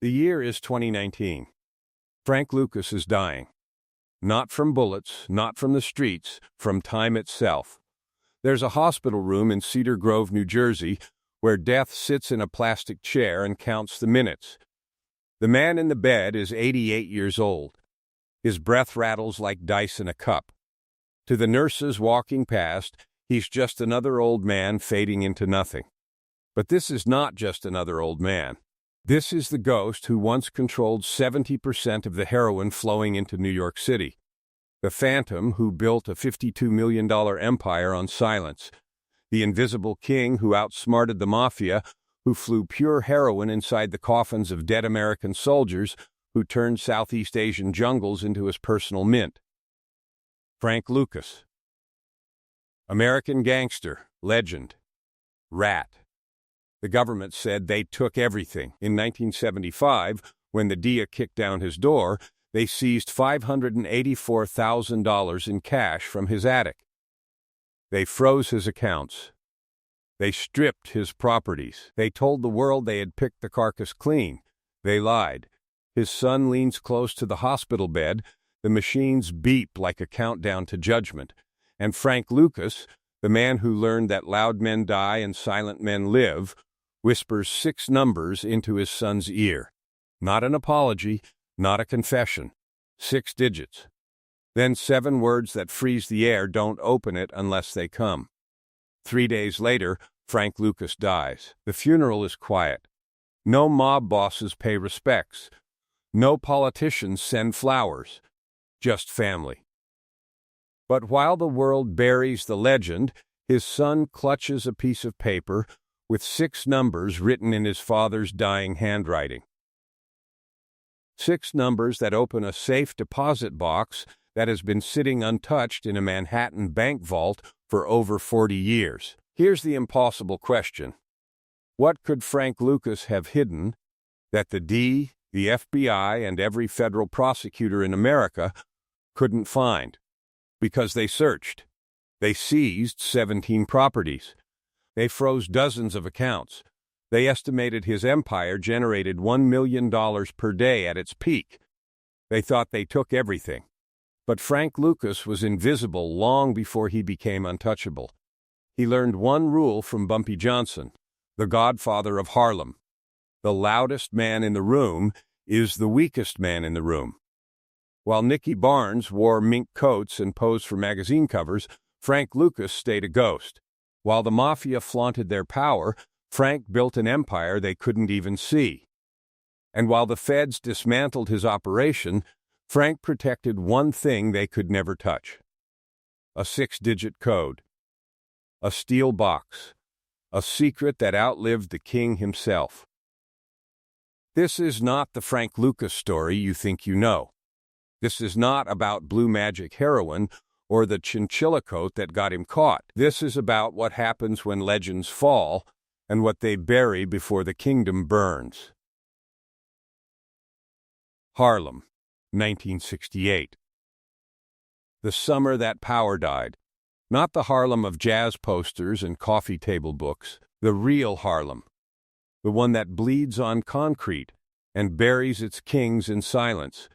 The year is 2019. Frank Lucas is dying. Not from bullets, not from the streets, from time itself. There's a hospital room in Cedar Grove, New Jersey, where death sits in a plastic chair and counts the minutes. The man in the bed is 88 years old. His breath rattles like dice in a cup. To the nurses walking past, he's just another old man fading into nothing. But this is not just another old man. This is the ghost who once controlled 70% of the heroin flowing into New York City. The phantom who built a $52 million empire on silence. The invisible king who outsmarted the mafia, who flew pure heroin inside the coffins of dead American soldiers, who turned Southeast Asian jungles into his personal mint. Frank Lucas. American gangster, legend, rat. The government said they took everything. In 1975, when the DEA kicked down his door, they seized $584,000 in cash from his attic. They froze his accounts. They stripped his properties. They told the world they had picked the carcass clean. They lied. His son leans close to the hospital bed. The machines beep like a countdown to judgment. And Frank Lucas, the man who learned that loud men die and silent men live, whispers 6 numbers into his son's ear. Not an apology, not a confession. 6 digits. Then 7 words that freeze the air. Don't open it unless they come. 3 days later, Frank Lucas dies. The funeral is quiet. No mob bosses pay respects. No politicians send flowers. Just family. But while the world buries the legend, his son clutches a piece of paper with 6 numbers written in his father's dying handwriting. 6 numbers that open a safe deposit box that has been sitting untouched in a Manhattan bank vault for over 40 years. Here's the impossible question. What could Frank Lucas have hidden that the DEA, the FBI, and every federal prosecutor in America couldn't find? Because they searched. They seized 17 properties. They froze dozens of accounts. They estimated his empire generated $1 million per day at its peak. They thought they took everything. But Frank Lucas was invisible long before he became untouchable. He learned one rule from Bumpy Johnson, the godfather of Harlem. The loudest man in the room is the weakest man in the room. While Nicky Barnes wore mink coats and posed for magazine covers, Frank Lucas stayed a ghost. While the mafia flaunted their power, Frank built an empire they couldn't even see. And while the feds dismantled his operation, Frank protected one thing they could never touch. A 6-digit code. A steel box. A secret that outlived the king himself. This is not the Frank Lucas story you think you know. This is not about blue magic heroin or the chinchilla coat that got him caught. This is about what happens when legends fall and what they bury before the kingdom burns. Harlem, 1968. The summer that power died. Not the Harlem of jazz posters and coffee table books, the real Harlem. The one that bleeds on concrete and buries its kings in silence.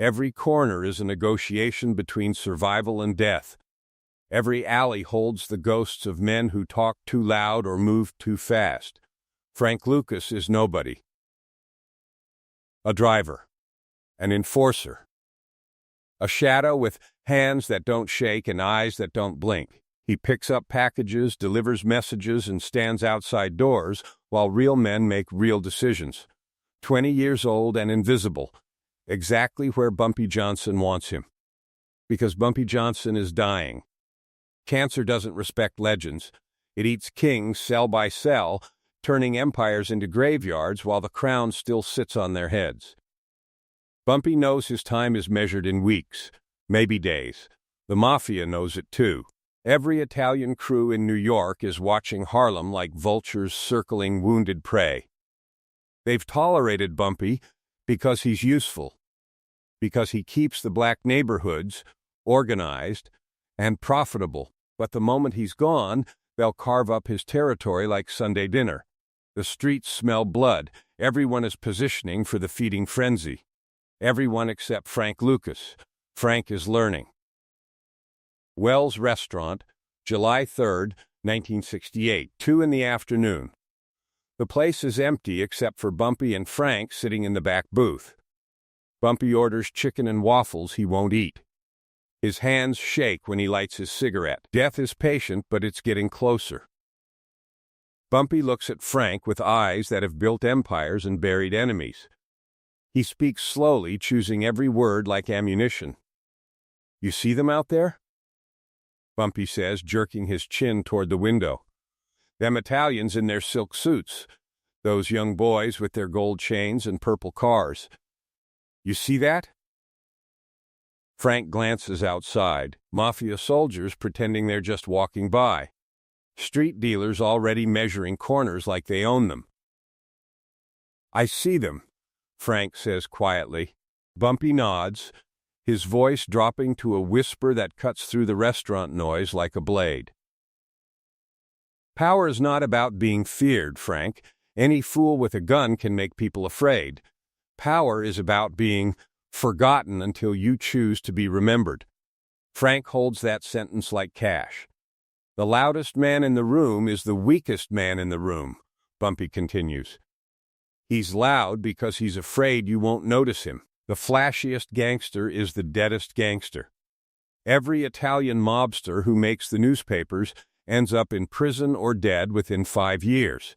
Every corner is a negotiation between survival and death. Every alley holds the ghosts of men who talked too loud or moved too fast. Frank Lucas is nobody. A driver. An enforcer. A shadow with hands that don't shake and eyes that don't blink. He picks up packages, delivers messages, and stands outside doors while real men make real decisions. 20 years old and invisible. Exactly where Bumpy Johnson wants him. Because Bumpy Johnson is dying. Cancer doesn't respect legends. It eats kings cell by cell, turning empires into graveyards while the crown still sits on their heads. Bumpy knows his time is measured in weeks, maybe days. The mafia knows it too. Every Italian crew in New York is watching Harlem like vultures circling wounded prey. They've tolerated Bumpy because he's useful. Because he keeps the black neighborhoods organized and profitable. But the moment he's gone, they'll carve up his territory like Sunday dinner. The streets smell blood, Everyone is positioning for the feeding frenzy. Everyone except Frank Lucas. Frank is learning. Wells Restaurant, July 3rd, 1968, 2 in the afternoon. The place is empty except for Bumpy and Frank sitting in the back booth. Bumpy orders chicken and waffles he won't eat. His hands shake when he lights his cigarette. Death is patient, but it's getting closer. Bumpy looks at Frank with eyes that have built empires and buried enemies. He speaks slowly, choosing every word like ammunition. "You see them out there?" Bumpy says, jerking his chin toward the window. "Them Italians in their silk suits. Those young boys with their gold chains and purple cars. You see that?" Frank glances outside. Mafia soldiers pretending they're just walking by. Street dealers already measuring corners like they own them. "I see them," Frank says quietly. Bumpy nods, his voice dropping to a whisper that cuts through the restaurant noise like a blade. "Power is not about being feared, Frank. Any fool with a gun can make people afraid. Power is about being forgotten until you choose to be remembered." Frank holds that sentence like cash. "The loudest man in the room is the weakest man in the room," Bumpy continues. "He's loud because he's afraid you won't notice him. The flashiest gangster is the deadest gangster. Every Italian mobster who makes the newspapers ends up in prison or dead within 5 years.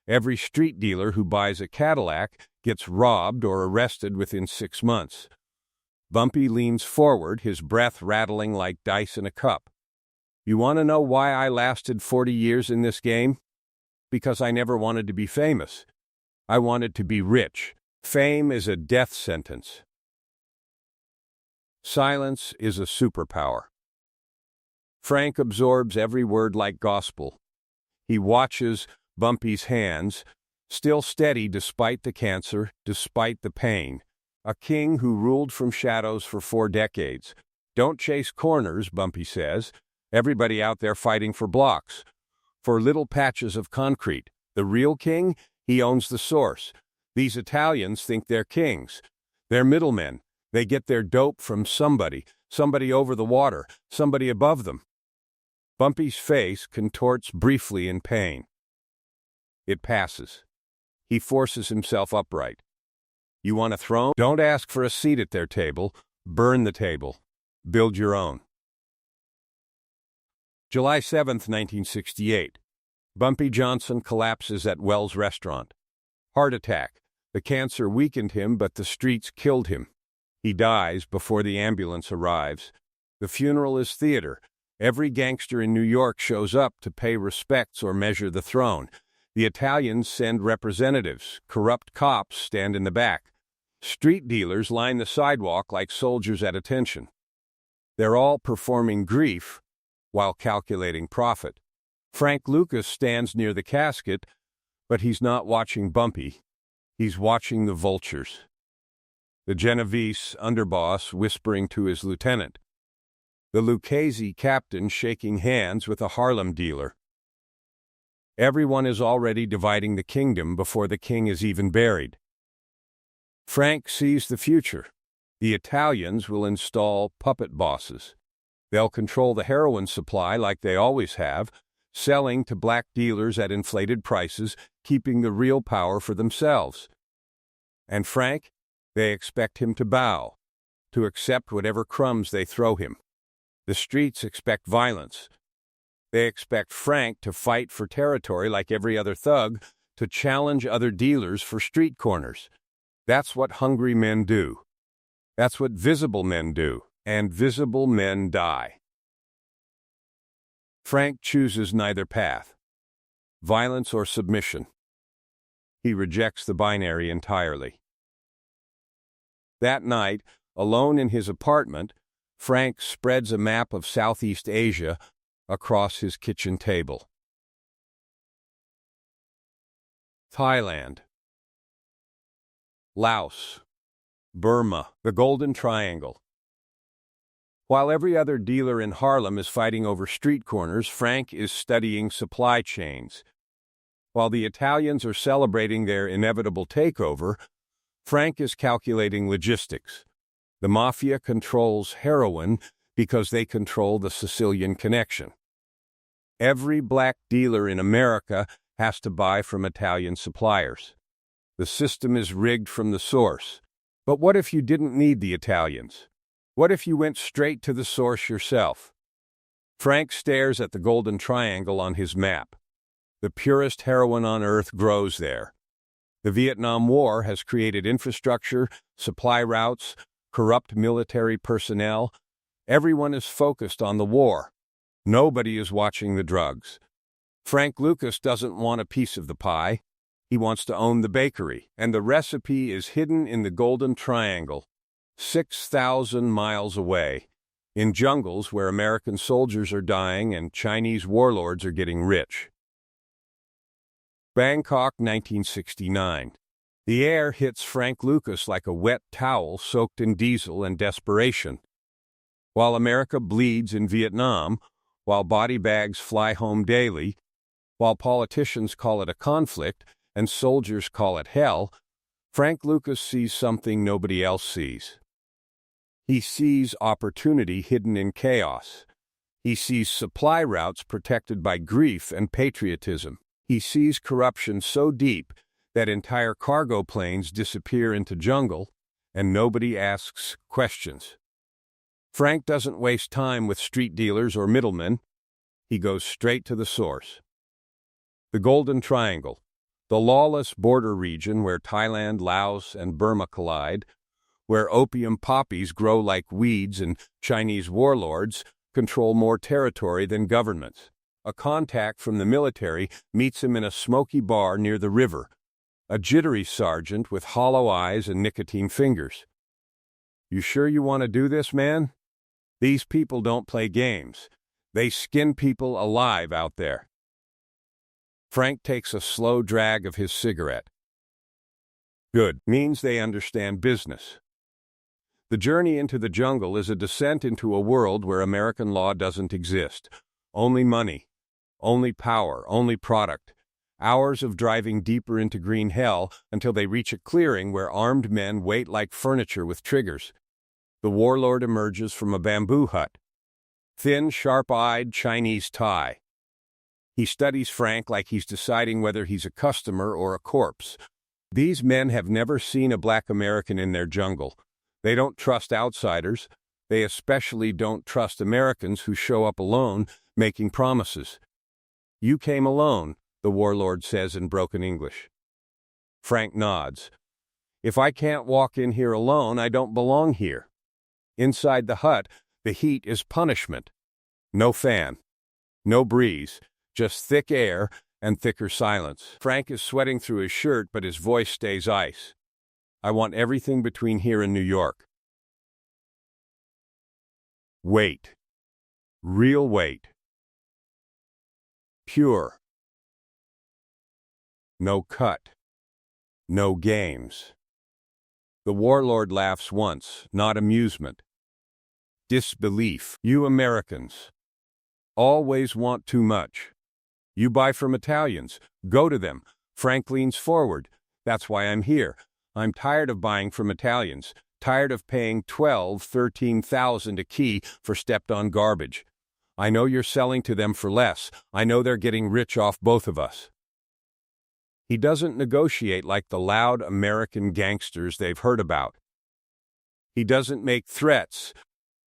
Every street dealer who buys a Cadillac gets robbed or arrested within 6 months." Bumpy leans forward, his breath rattling like dice in a cup. "You want to know why I lasted 40 years in this game? Because I never wanted to be famous. I wanted to be rich. Fame is a death sentence. Silence is a superpower." Frank absorbs every word like gospel. He watches Bumpy's hands, still steady despite the cancer, despite the pain. A king who ruled from shadows for 4 decades. "Don't chase corners," Bumpy says. "Everybody out there fighting for blocks, for little patches of concrete. The real king, he owns the source. These Italians think they're kings. They're middlemen. They get their dope from somebody over the water, somebody above them." Bumpy's face contorts briefly in pain. It passes. He forces himself upright. "You want a throne? Don't ask for a seat at their table. Burn the table. Build your own." July 7th, 1968. Bumpy Johnson collapses at Wells Restaurant. Heart attack. The cancer weakened him, but the streets killed him. He dies before the ambulance arrives. The funeral is theater. Every gangster in New York shows up to pay respects or measure the throne. The Italians send representatives. Corrupt cops stand in the back. Street dealers line the sidewalk like soldiers at attention. They're all performing grief while calculating profit. Frank Lucas stands near the casket, but he's not watching Bumpy. He's watching the vultures. The Genovese underboss whispering to his lieutenant. The Lucchese captain shaking hands with a Harlem dealer. Everyone is already dividing the kingdom before the king is even buried. Frank sees the future. The Italians will install puppet bosses. They'll control the heroin supply like they always have, selling to black dealers at inflated prices, keeping the real power for themselves. And Frank, they expect him to bow, to accept whatever crumbs they throw him. The streets expect violence. They expect Frank to fight for territory like every other thug, to challenge other dealers for street corners. That's what hungry men do. That's what visible men do, and visible men die. Frank chooses neither path, violence or submission. He rejects the binary entirely. That night, alone in his apartment, Frank spreads a map of Southeast Asia across his kitchen table. Thailand, Laos, Burma, the Golden Triangle. While every other dealer in Harlem is fighting over street corners, Frank is studying supply chains. While the Italians are celebrating their inevitable takeover, Frank is calculating logistics. The mafia controls heroin because they control the Sicilian connection. Every black dealer in America has to buy from Italian suppliers. The system is rigged from the source. But what if you didn't need the Italians? What if you went straight to the source yourself? Frank stares at the golden triangle on his map. The purest heroin on earth grows there. The Vietnam War has created infrastructure, supply routes, corrupt military personnel. Everyone is focused on the war. Nobody is watching the drugs. Frank Lucas doesn't want a piece of the pie. He wants to own the bakery, and the recipe is hidden in the Golden Triangle, 6,000 miles away, in jungles where American soldiers are dying and Chinese warlords are getting rich. Bangkok, 1969. The air hits Frank Lucas like a wet towel soaked in diesel and desperation. While America bleeds in Vietnam, while body bags fly home daily, while politicians call it a conflict and soldiers call it hell, Frank Lucas sees something nobody else sees. He sees opportunity hidden in chaos. He sees supply routes protected by grief and patriotism. He sees corruption so deep that entire cargo planes disappear into jungle and nobody asks questions. Frank doesn't waste time with street dealers or middlemen. He goes straight to the source. The Golden Triangle, the lawless border region where Thailand, Laos, and Burma collide, where opium poppies grow like weeds and Chinese warlords control more territory than governments. A contact from the military meets him in a smoky bar near the river, a jittery sergeant with hollow eyes and nicotine fingers. "You sure you want to do this, man? These people don't play games. They skin people alive out there." Frank takes a slow drag of his cigarette. Good, means they understand business. The journey into the jungle is a descent into a world where American law doesn't exist. Only money, only power, only product. Hours of driving deeper into green hell until they reach a clearing where armed men wait like furniture with triggers. The warlord emerges from a bamboo hut. Thin, sharp-eyed Chinese Thai. He studies Frank like he's deciding whether he's a customer or a corpse. These men have never seen a black American in their jungle. They don't trust outsiders. They especially don't trust Americans who show up alone, making promises. "You came alone," the warlord says in broken English. Frank nods. "If I can't walk in here alone, I don't belong here." Inside the hut, the heat is punishment. No fan, no breeze, just thick air and thicker silence. Frank is sweating through his shirt, but his voice stays ice. "I want everything between here and New York." Weight. Real weight. Pure. No cut. No games. The warlord laughs once, not amusement. Disbelief. "You Americans always want too much. You buy from Italians. Go to them." Frank leans forward. "That's why I'm here. I'm tired of buying from Italians. Tired of paying 13,000 a key for stepped-on garbage. I know you're selling to them for less. I know they're getting rich off both of us." He doesn't negotiate like the loud American gangsters they've heard about. He doesn't make threats.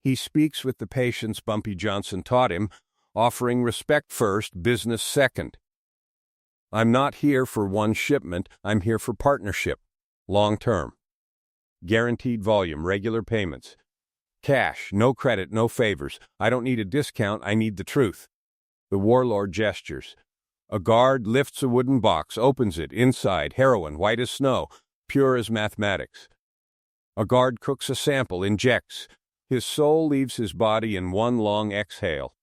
He speaks with the patience Bumpy Johnson taught him, offering respect first, business second. "I'm not here for one shipment. I'm here for partnership. Long term. Guaranteed volume, regular payments. Cash, no credit, no favors. I don't need a discount, I need the truth." The warlord gestures. A guard lifts a wooden box, opens it. Inside, heroin, white as snow, pure as mathematics. A guard cooks a sample, injects. His soul leaves his body in one long exhale.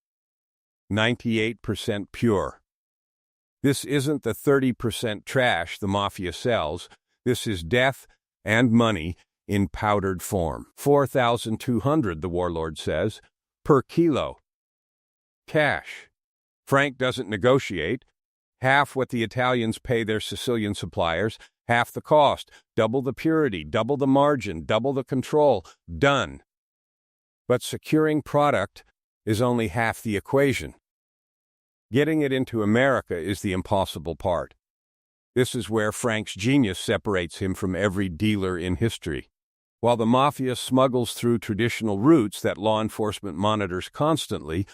98% pure. This isn't the 30% trash the mafia sells. This is death and money in powdered form. 4,200, the warlord says, per kilo. Cash. Frank doesn't negotiate. half what the Italians pay their Sicilian suppliers, half the cost, double the purity, double the margin, double the control. Done. But securing product is only half the equation. Getting it into America is the impossible part. This is where Frank's genius separates him from every dealer in history. While the mafia smuggles through traditional routes that law enforcement monitors constantly,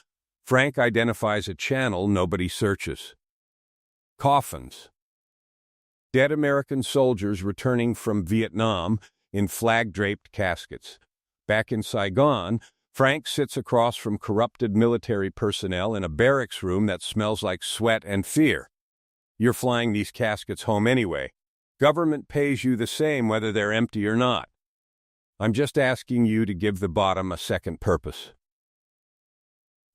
Frank identifies a channel nobody searches. Coffins. Dead American soldiers returning from Vietnam in flag-draped caskets. Back in Saigon, Frank sits across from corrupted military personnel in a barracks room that smells like sweat and fear. You're flying these caskets home anyway. Government pays you the same whether they're empty or not. I'm just asking you to give the bottom a second purpose.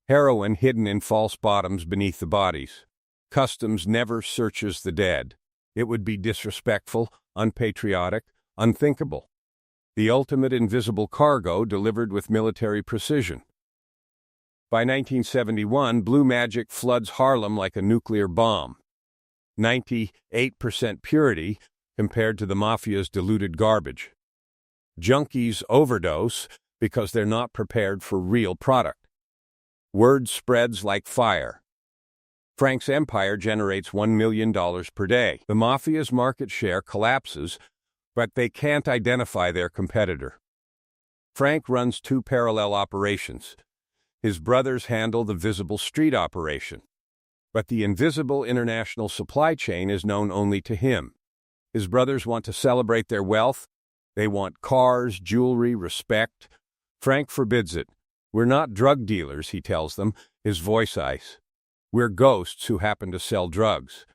Heroin hidden in false bottoms beneath the bodies. Customs never searches the dead. It would be disrespectful, unpatriotic, unthinkable. The ultimate invisible cargo delivered with military precision. By 1971, blue magic floods Harlem like a nuclear bomb. 98% purity compared to the mafia's diluted garbage. Junkies overdose because they're not prepared for real product. Word spreads like fire. Frank's empire generates $1 million per day. The mafia's market share collapses, but they can't identify their competitor. Frank runs two parallel operations. His brothers handle the visible street operation, but the invisible international supply chain is known only to him. His brothers want to celebrate their wealth. They want cars, jewelry, respect. Frank forbids it. We're not drug dealers, he tells them, his voice ice. We're ghosts who happen to sell drugs.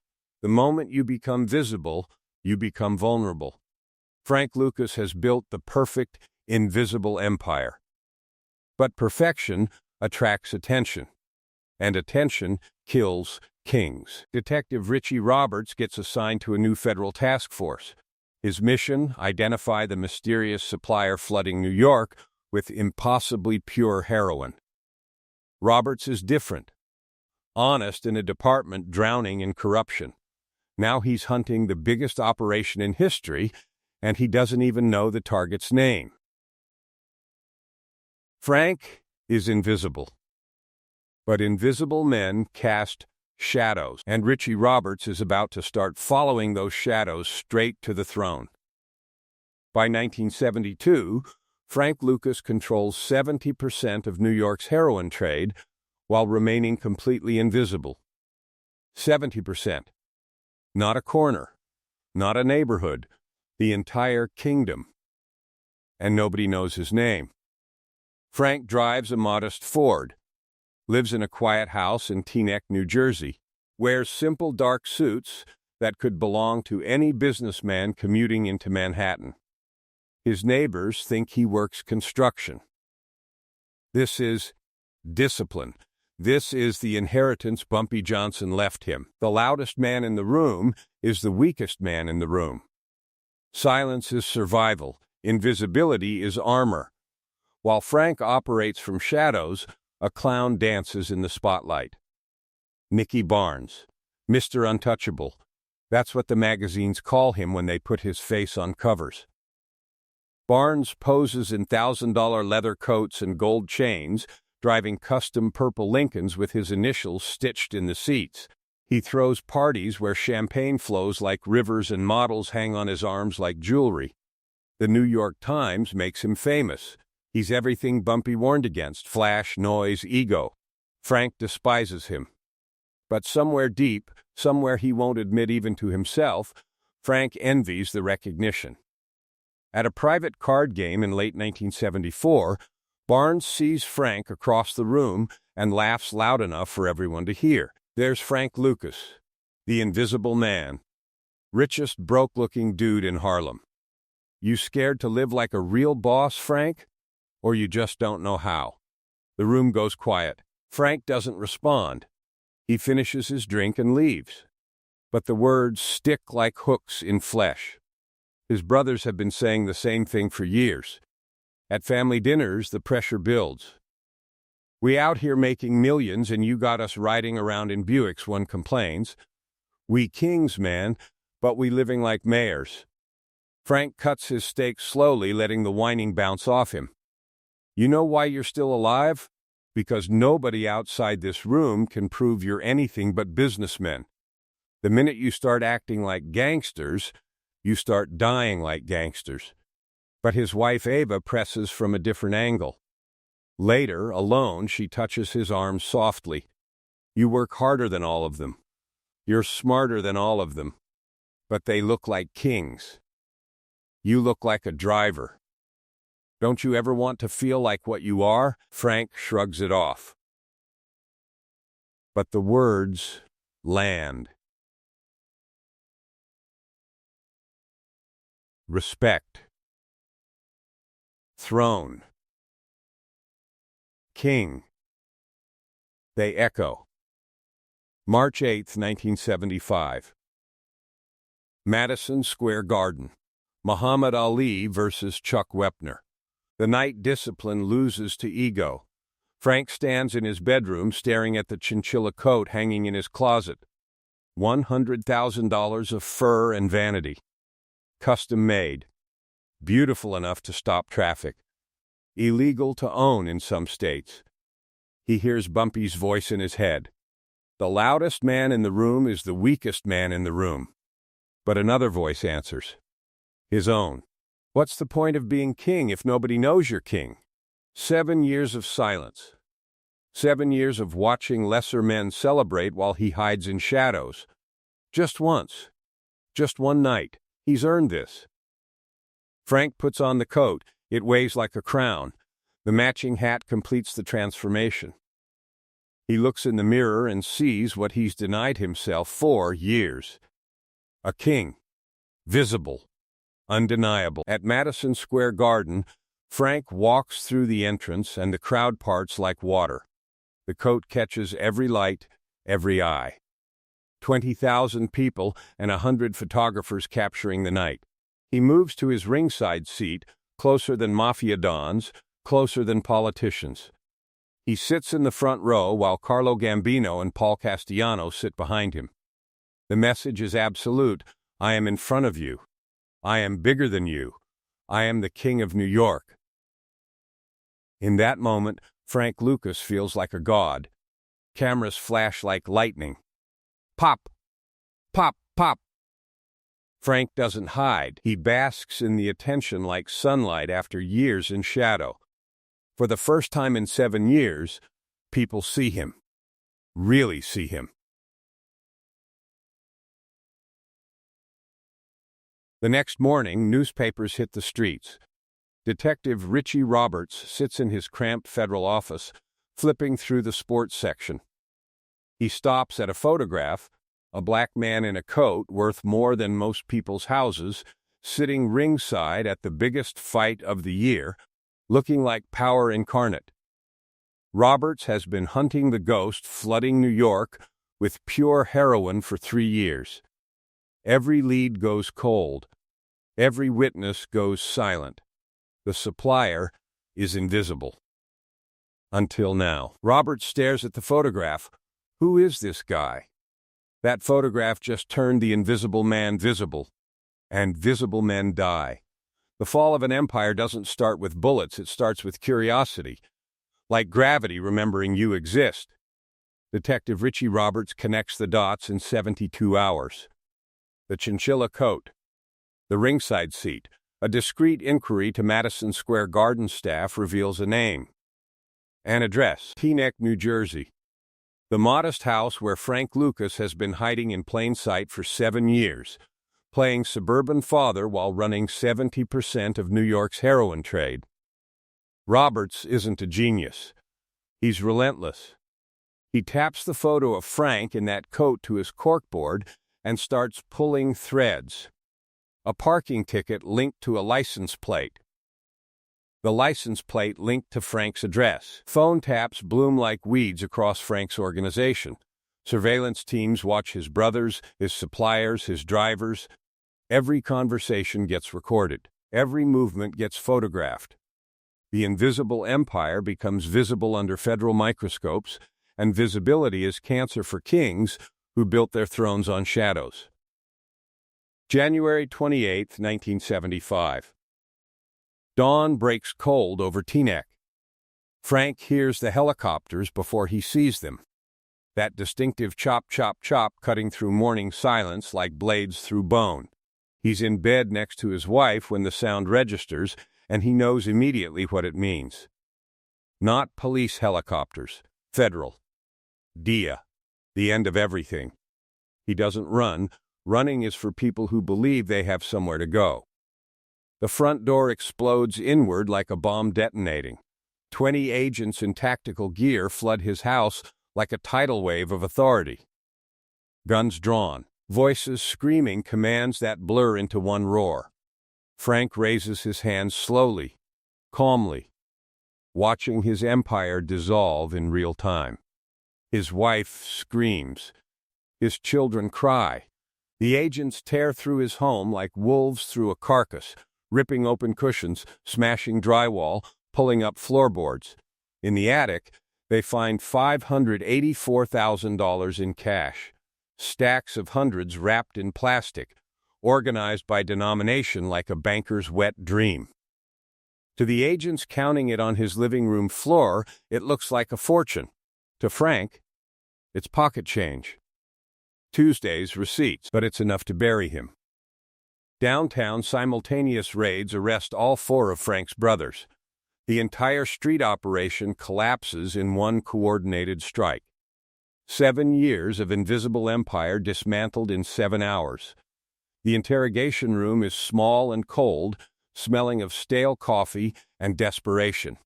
The moment you become visible, you become vulnerable. Frank Lucas has built the perfect, invisible empire. But perfection attracts attention, and attention kills kings. Detective Richie Roberts gets assigned to a new federal task force. His mission, identify the mysterious supplier flooding New York with impossibly pure heroin. Roberts is different. Honest in a department drowning in corruption. Now he's hunting the biggest operation in history, and he doesn't even know the target's name. Frank is invisible. But invisible men cast shadows, and Richie Roberts is about to start following those shadows straight to the throne. By 1972, Frank Lucas controls 70% of New York's heroin trade while remaining completely invisible. 70%. Not a corner, not a neighborhood, the entire kingdom. And nobody knows his name. Frank drives a modest Ford, lives in a quiet house in Teaneck, New Jersey, wears simple dark suits that could belong to any businessman commuting into Manhattan. His neighbors think he works construction. This is discipline. This is the inheritance Bumpy Johnson left him. The loudest man in the room is the weakest man in the room. Silence is survival. Invisibility is armor. While Frank operates from shadows, a clown dances in the spotlight. Nicky Barnes, Mr. Untouchable. That's what the magazines call him when they put his face on covers. Barnes poses in $1,000 leather coats and gold chains, driving custom purple Lincolns with his initials stitched in the seats. He throws parties where champagne flows like rivers and models hang on his arms like jewelry. The New York Times makes him famous. He's everything Bumpy warned against: flash, noise, ego. Frank despises him. But somewhere deep, somewhere he won't admit even to himself, Frank envies the recognition. At a private card game in late 1974, Barnes sees Frank across the room and laughs loud enough for everyone to hear. There's Frank Lucas, the invisible man, richest broke-looking dude in Harlem. You scared to live like a real boss, Frank? Or you just don't know how? The room goes quiet. Frank doesn't respond. He finishes his drink and leaves. But the words stick like hooks in flesh. His brothers have been saying the same thing for years. At family dinners, the pressure builds. We out here making millions and you got us riding around in Buicks, one complains. We kings, man, but we living like mayors. Frank cuts his steak slowly, letting the whining bounce off him. You know why you're still alive? Because nobody outside this room can prove you're anything but businessmen. The minute you start acting like gangsters, you start dying like gangsters. But his wife Ava presses from a different angle. Later, alone, she touches his arm softly. You work harder than all of them. You're smarter than all of them. But they look like kings. You look like a driver. Don't you ever want to feel like what you are? Frank shrugs it off. But the words land. Respect. Throne. King. They echo. March 8, 1975. Madison Square Garden. Muhammad Ali versus Chuck Wepner. The night discipline loses to ego. Frank stands in his bedroom staring at the chinchilla coat hanging in his closet. $100,000 of fur and vanity. Custom made. Beautiful enough to stop traffic. Illegal to own in some states. He hears Bumpy's voice in his head. The loudest man in the room is the weakest man in the room. But another voice answers. His own. What's the point of being king if nobody knows you're king? 7 years of silence. 7 years of watching lesser men celebrate while he hides in shadows. Just once. Just one night. He's earned this. Frank puts on the coat. It weighs like a crown. The matching hat completes the transformation. He looks in the mirror and sees what he's denied himself for years. A king. Visible. Undeniable. At Madison Square Garden, Frank walks through the entrance and the crowd parts like water. The coat catches every light, every eye. 20,000 people and 100 photographers capturing the night. He moves to his ringside seat, closer than mafia dons, closer than politicians. He sits in the front row while Carlo Gambino and Paul Castellano sit behind him. The message is absolute. I am in front of you. I am bigger than you. I am the king of New York. In that moment, Frank Lucas feels like a god. Cameras flash like lightning. Pop! Pop! Pop! Frank doesn't hide. He basks in the attention like sunlight after years in shadow. For the first time in 7 years, people see him. Really see him. The next morning, newspapers hit the streets. Detective Richie Roberts sits in his cramped federal office, flipping through the sports section. He stops at a photograph, a black man in a coat worth more than most people's houses, sitting ringside at the biggest fight of the year, looking like power incarnate. Roberts has been hunting the ghost flooding New York with pure heroin for 3 years. Every lead goes cold. Every witness goes silent. The supplier is invisible. Until now. Roberts stares at the photograph. Who is this guy? That photograph just turned the invisible man visible. And visible men die. The fall of an empire doesn't start with bullets, it starts with curiosity. Like gravity remembering you exist. Detective Richie Roberts connects the dots in 72 hours. The chinchilla coat. The ringside seat. A discreet inquiry to Madison Square Garden staff reveals a name. An address. Teaneck, New Jersey. The modest house where Frank Lucas has been hiding in plain sight for 7 years, playing suburban father while running 70% of New York's heroin trade. Roberts isn't a genius. He's relentless. He taps the photo of Frank in that coat to his corkboard and starts pulling threads. A parking ticket linked to a license plate. The license plate linked to Frank's address. Phone taps bloom like weeds across Frank's organization. Surveillance teams watch his brothers, his suppliers, his drivers. Every conversation gets recorded. Every movement gets photographed. The invisible empire becomes visible under federal microscopes, and visibility is cancer for kings who built their thrones on shadows. January 28, 1975. Dawn breaks cold over Teaneck. Frank hears the helicopters before he sees them. That distinctive chop, chop, chop cutting through morning silence like blades through bone. He's in bed next to his wife when the sound registers, and he knows immediately what it means. Not police helicopters. Federal. DIA. The end of everything. He doesn't run. Running is for people who believe they have somewhere to go. The front door explodes inward like a bomb detonating. 20 agents in tactical gear flood his house like a tidal wave of authority. Guns drawn, voices screaming commands that blur into one roar. Frank raises his hands slowly, calmly, watching his empire dissolve in real time. His wife screams. His children cry. The agents tear through his home like wolves through a carcass, ripping open cushions, smashing drywall, pulling up floorboards. In the attic, they find $584,000 in cash, stacks of hundreds wrapped in plastic, organized by denomination like a banker's wet dream. To the agents counting it on his living room floor, it looks like a fortune. To Frank, it's pocket change. Tuesday's receipts, but it's enough to bury him. Downtown, simultaneous raids arrest all 4 of Frank's brothers. The entire street operation collapses in one coordinated strike. 7 years of invisible empire dismantled in 7 hours. The interrogation room is small and cold, smelling of stale coffee and desperation.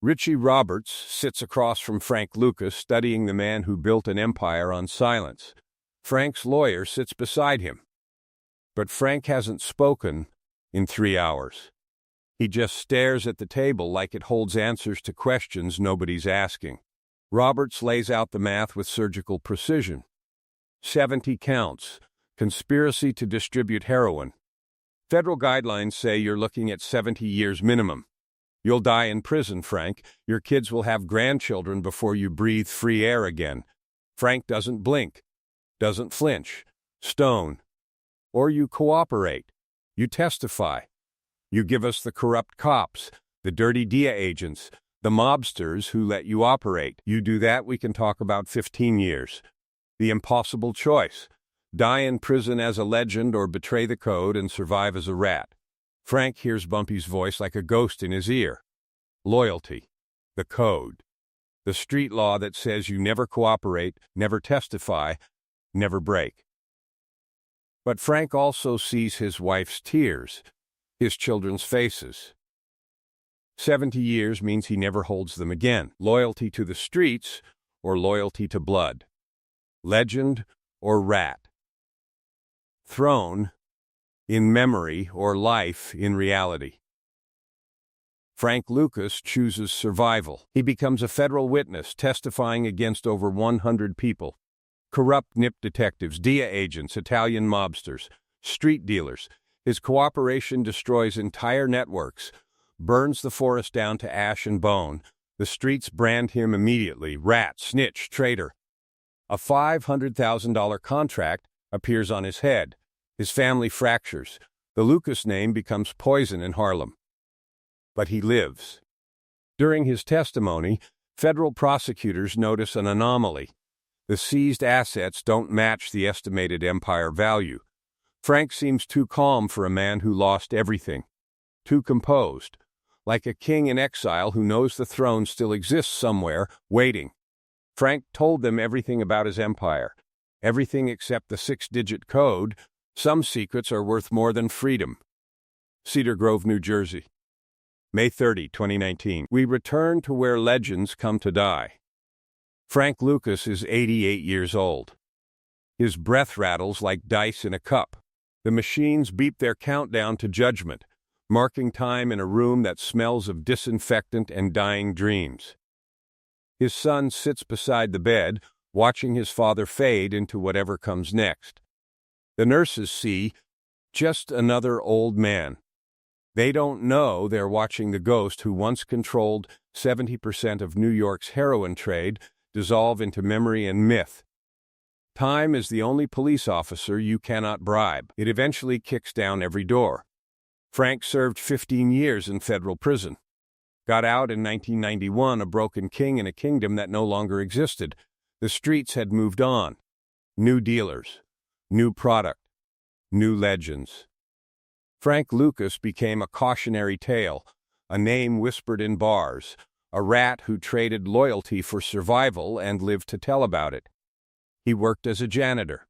Richie Roberts sits across from Frank Lucas, studying the man who built an empire on silence. Frank's lawyer sits beside him. But Frank hasn't spoken in 3 hours. He just stares at the table like it holds answers to questions nobody's asking. Roberts lays out the math with surgical precision. 70 counts. Conspiracy to distribute heroin. Federal guidelines say you're looking at 70 years minimum. You'll die in prison, Frank. Your kids will have grandchildren before you breathe free air again. Frank doesn't blink, doesn't flinch. Stone. Or you cooperate. You testify. You give us the corrupt cops, the dirty DIA agents, the mobsters who let you operate. You do that, we can talk about 15 years. The impossible choice. Die in prison as a legend or betray the code and survive as a rat. Frank hears Bumpy's voice like a ghost in his ear. Loyalty. The code. The street law that says you never cooperate, never testify, never break. But Frank also sees his wife's tears, his children's faces. 70 years means he never holds them again. Loyalty to the streets or loyalty to blood. Legend or rat. Throne in memory or life in reality. Frank Lucas chooses survival. He becomes a federal witness, testifying against over 100 people. Corrupt NIP detectives, DIA agents, Italian mobsters, street dealers. His cooperation destroys entire networks, burns the forest down to ash and bone. The streets brand him immediately: rat, snitch, traitor. A $500,000 contract appears on his head. His family fractures. The Lucas name becomes poison in Harlem. But he lives. During his testimony, federal prosecutors notice an anomaly. The seized assets don't match the estimated empire value. Frank seems too calm for a man who lost everything. Too composed, like a king in exile who knows the throne still exists somewhere, waiting. Frank told them everything about his empire. Everything except the 6-digit code. Some secrets are worth more than freedom. Cedar Grove, New Jersey. May 30, 2019. We return to where legends come to die. Frank Lucas is 88 years old. His breath rattles like dice in a cup. The machines beep their countdown to judgment, marking time in a room that smells of disinfectant and dying dreams. His son sits beside the bed, watching his father fade into whatever comes next. The nurses see just another old man. They don't know they're watching the ghost who once controlled 70% of New York's heroin trade dissolve into memory and myth. Time is the only police officer you cannot bribe. It eventually kicks down every door. Frank served 15 years in federal prison. Got out in 1991, a broken king in a kingdom that no longer existed. The streets had moved on. New dealers, new product, new legends. Frank Lucas became a cautionary tale, a name whispered in bars, a rat who traded loyalty for survival and lived to tell about it. He worked as a janitor,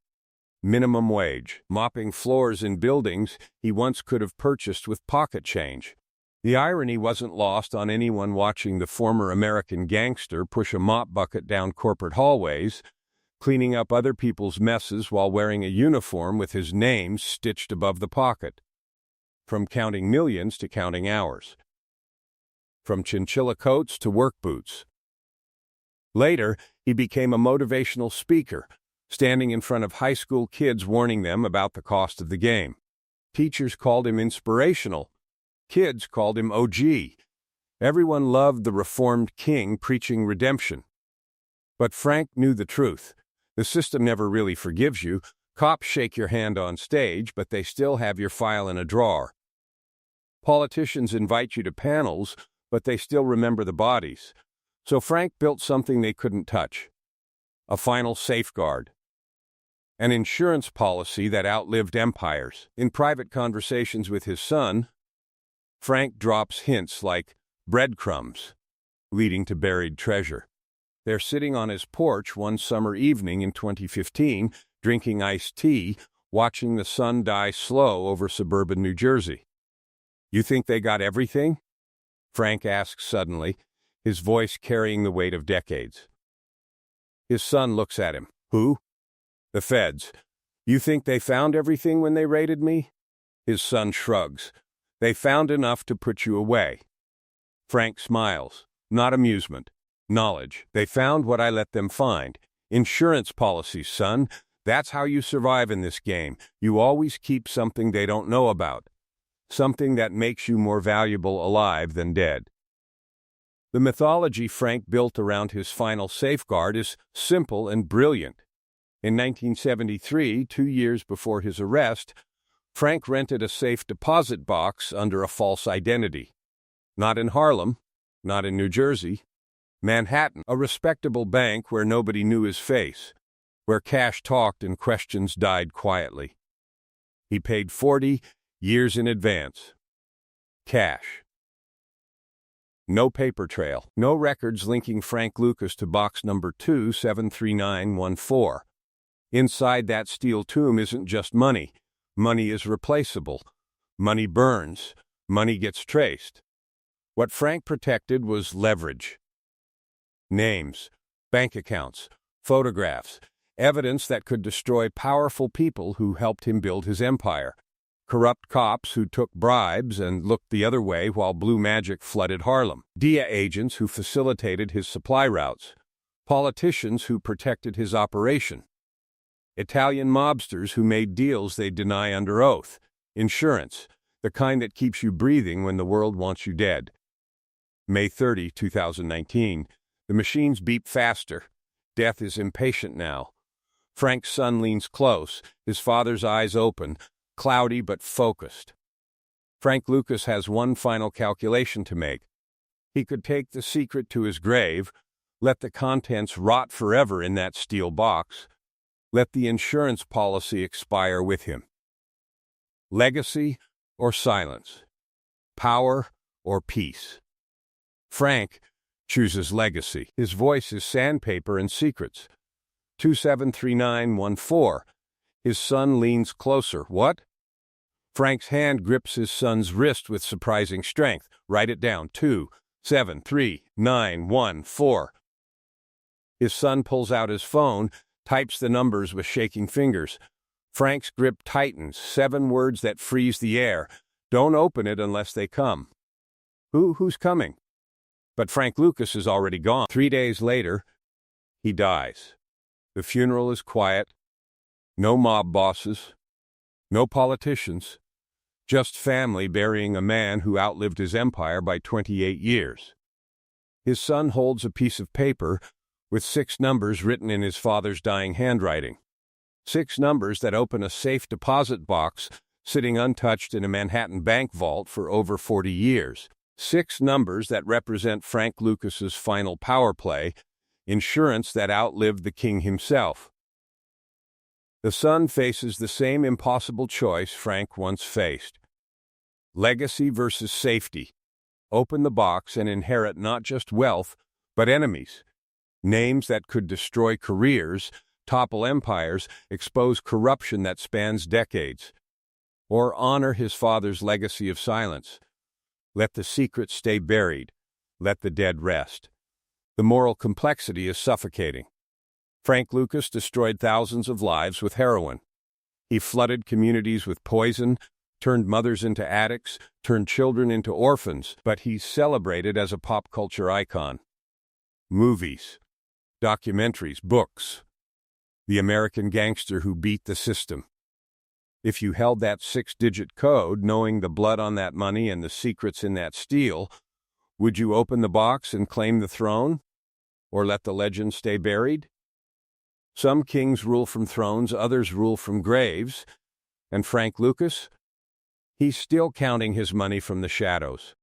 minimum wage, mopping floors in buildings he once could have purchased with pocket change. The irony wasn't lost on anyone watching the former American gangster push a mop bucket down corporate hallways, cleaning up other people's messes while wearing a uniform with his name stitched above the pocket. From counting millions to counting hours. From chinchilla coats to work boots. Later, he became a motivational speaker, standing in front of high school kids warning them about the cost of the game. Teachers called him inspirational. Kids called him OG. Everyone loved the reformed king preaching redemption. But Frank knew the truth. The system never really forgives you. Cops shake your hand on stage, but they still have your file in a drawer. Politicians invite you to panels, but they still remember the bodies. So Frank built something they couldn't touch. A final safeguard. An insurance policy that outlived empires. In private conversations with his son, Frank drops hints like breadcrumbs, leading to buried treasure. They're sitting on his porch one summer evening in 2015, drinking iced tea, watching the sun die slow over suburban New Jersey. "You think they got everything?" Frank asks suddenly, his voice carrying the weight of decades. His son looks at him. "Who?" "The feds. You think they found everything when they raided me?" His son shrugs. "They found enough to put you away." Frank smiles. Not amusement. Knowledge. "They found what I let them find. Insurance policies, son. That's how you survive in this game. You always keep something they don't know about. Something that makes you more valuable alive than dead." The mythology Frank built around his final safeguard is simple and brilliant. In 1973, 2 years before his arrest, Frank rented a safe deposit box under a false identity. Not in Harlem, not in New Jersey. Manhattan, a respectable bank where nobody knew his face, where cash talked and questions died quietly. He paid 40 years in advance. Cash. No paper trail, no records linking Frank Lucas to box number 273914. Inside that steel tomb isn't just money. Money is replaceable. Money burns. Money gets traced. What Frank protected was leverage. Names, bank accounts, photographs, evidence that could destroy powerful people who helped him build his empire. Corrupt cops who took bribes and looked the other way while blue magic flooded Harlem. DEA agents who facilitated his supply routes. Politicians who protected his operation. Italian mobsters who made deals they deny under oath. Insurance, the kind that keeps you breathing when the world wants you dead. May 30, 2019. The machines beep faster. Death is impatient now. Frank's son leans close, his father's eyes open, cloudy but focused. Frank Lucas has one final calculation to make. He could take the secret to his grave, let the contents rot forever in that steel box, let the insurance policy expire with him. Legacy or silence? Power or peace? Frank chooses legacy. His voice is sandpaper and secrets. 273914. His son leans closer. "What?" Frank's hand grips his son's wrist with surprising strength. "Write it down. 273914. His son pulls out his phone, types the numbers with shaking fingers. Frank's grip tightens. 7 words that freeze the air. "Don't open it unless they come." Who's coming? But Frank Lucas is already gone. 3 days later, he dies. The funeral is quiet. No mob bosses. No politicians. Just family burying a man who outlived his empire by 28 years. His son holds a piece of paper with 6 numbers written in his father's dying handwriting. 6 numbers that open a safe deposit box sitting untouched in a Manhattan bank vault for over 40 years. 6 numbers that represent Frank Lucas's final power play, insurance that outlived the king himself. The son faces the same impossible choice Frank once faced. Legacy versus safety. Open the box and inherit not just wealth, but enemies. Names that could destroy careers, topple empires, expose corruption that spans decades. Or honor his father's legacy of silence. Let the secret stay buried. Let the dead rest. The moral complexity is suffocating. Frank Lucas destroyed thousands of lives with heroin. He flooded communities with poison, turned mothers into addicts, turned children into orphans, but he's celebrated as a pop culture icon. Movies, documentaries, books. The American gangster who beat the system. If you held that 6-digit code, knowing the blood on that money and the secrets in that steel, would you open the box and claim the throne? Or let the legend stay buried? Some kings rule from thrones, others rule from graves. And Frank Lucas? He's still counting his money from the shadows.